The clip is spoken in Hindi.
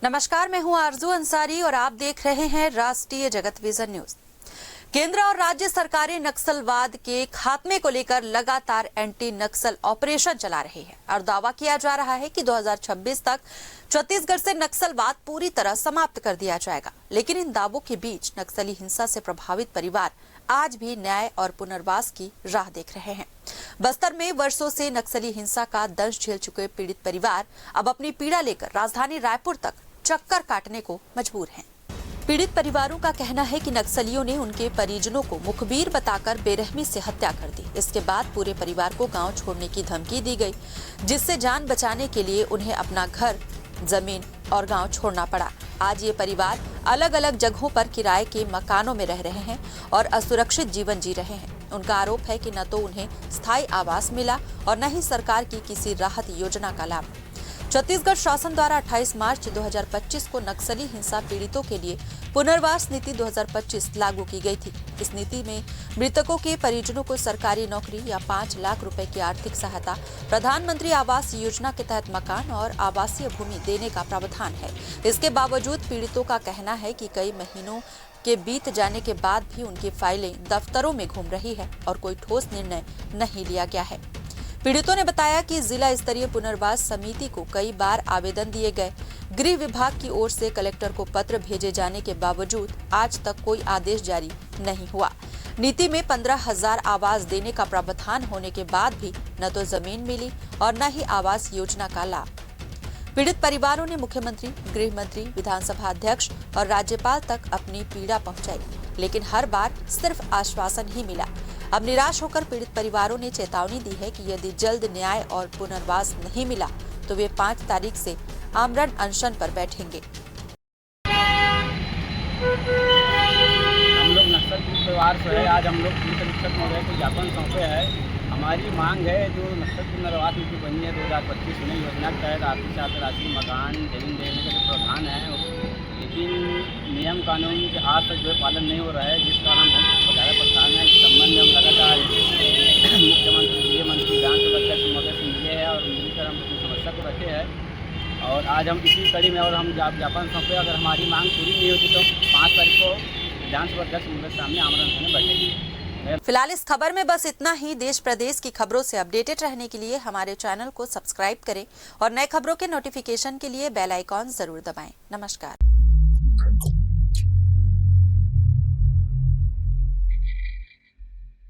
नमस्कार, मैं हूं आरजू अंसारी और आप देख रहे हैं राष्ट्रीय जगत विजन न्यूज। केंद्र और राज्य सरकारें नक्सलवाद के खात्मे को लेकर लगातार एंटी नक्सल ऑपरेशन चला रही है और दावा किया जा रहा है कि 2026 तक छत्तीसगढ़ से नक्सलवाद पूरी तरह समाप्त कर दिया जाएगा। लेकिन इन दावों के बीच नक्सली हिंसा से प्रभावित परिवार आज भी न्याय और पुनर्वास की राह देख रहे हैं। बस्तर में वर्षों से नक्सली हिंसा का दंश झेल चुके पीड़ित परिवार अब अपनी पीड़ा लेकर राजधानी रायपुर तक चक्कर काटने को मजबूर हैं। पीड़ित परिवारों का कहना है कि नक्सलियों ने उनके परिजनों को मुखबिर बताकर बेरहमी से हत्या कर दी। इसके बाद पूरे परिवार को गांव छोड़ने की धमकी दी गई, जिससे जान बचाने के लिए उन्हें अपना घर, जमीन और गांव छोड़ना पड़ा। आज ये परिवार अलग अलग जगहों पर किराए के मकानों में रह रहे हैं और असुरक्षित जीवन जी रहे हैं। उनका आरोप है कि न तो उन्हें स्थायी आवास मिला और न ही सरकार की किसी राहत योजना का लाभ। छत्तीसगढ़ शासन द्वारा 28 मार्च 2025 को नक्सली हिंसा पीड़ितों के लिए पुनर्वास नीति 2025 लागू की गई थी। इस नीति में मृतकों के परिजनों को सरकारी नौकरी या 5 लाख रुपए की आर्थिक सहायता, प्रधानमंत्री आवास योजना के तहत मकान और आवासीय भूमि देने का प्रावधान है। इसके बावजूद पीड़ितों का कहना है कि कई महीनों के बीत जाने के बाद भी उनकी फाइलें दफ्तरों में घूम रही है और कोई ठोस निर्णय नहीं लिया गया है। पीड़ितों ने बताया कि जिला स्तरीय पुनर्वास समिति को कई बार आवेदन दिए गए। गृह विभाग की ओर से कलेक्टर को पत्र भेजे जाने के बावजूद आज तक कोई आदेश जारी नहीं हुआ। नीति में 15,000 आवास देने का प्रावधान होने के बाद भी न तो जमीन मिली और न ही आवास योजना का लाभ। पीड़ित परिवारों ने मुख्यमंत्री, गृह मंत्री, विधानसभा अध्यक्ष और राज्यपाल तक अपनी पीड़ा पहुंचाई, लेकिन हर बार सिर्फ आश्वासन ही मिला। अब निराश होकर पीड़ित परिवारों ने चेतावनी दी है कि यदि जल्द न्याय और पुनर्वास नहीं मिला तो वे 5 तारीख से आमरण अनशन पर बैठेंगे। हम लोग नक्सल परिवार से है। आज हम लोग पुलिस अधीक्षक महोदय को ज्ञापन सौंपे है। हमारी मांग है जो नक्सल पुनर्वास नीति बनी है 2025 में, योजना के तहत आर्थिक सहायता राशि, मकान, जमीन देने का जो प्रावधान है, लेकिन नियम कानून के आज तक जो पालन नहीं हो रहा है, जिस कारण हम बहुत ज़्यादा परेशान है। इस संबंध में हम लगातार मुख्यमंत्री, गृह मंत्री, विधानसभा अध्यक्ष महोदय से मिले हैं और मिलकर हम अपनी समस्या को रखे हैं और आज हम इसी कड़ी में और हम ज्ञापन सौंपे। अगर हमारी मांग पूरी नहीं होती तो 5 तारीख को विधानसभा अध्यक्ष महोदय के सामने आमरण में बैठेंगे। फिलहाल इस खबर में बस इतना ही। देश प्रदेश की खबरों से अपडेटेड रहने के लिए हमारे चैनल को सब्सक्राइब करें और नए खबरों के नोटिफिकेशन के लिए बेल आइकॉन जरूर दबाएं। नमस्कार।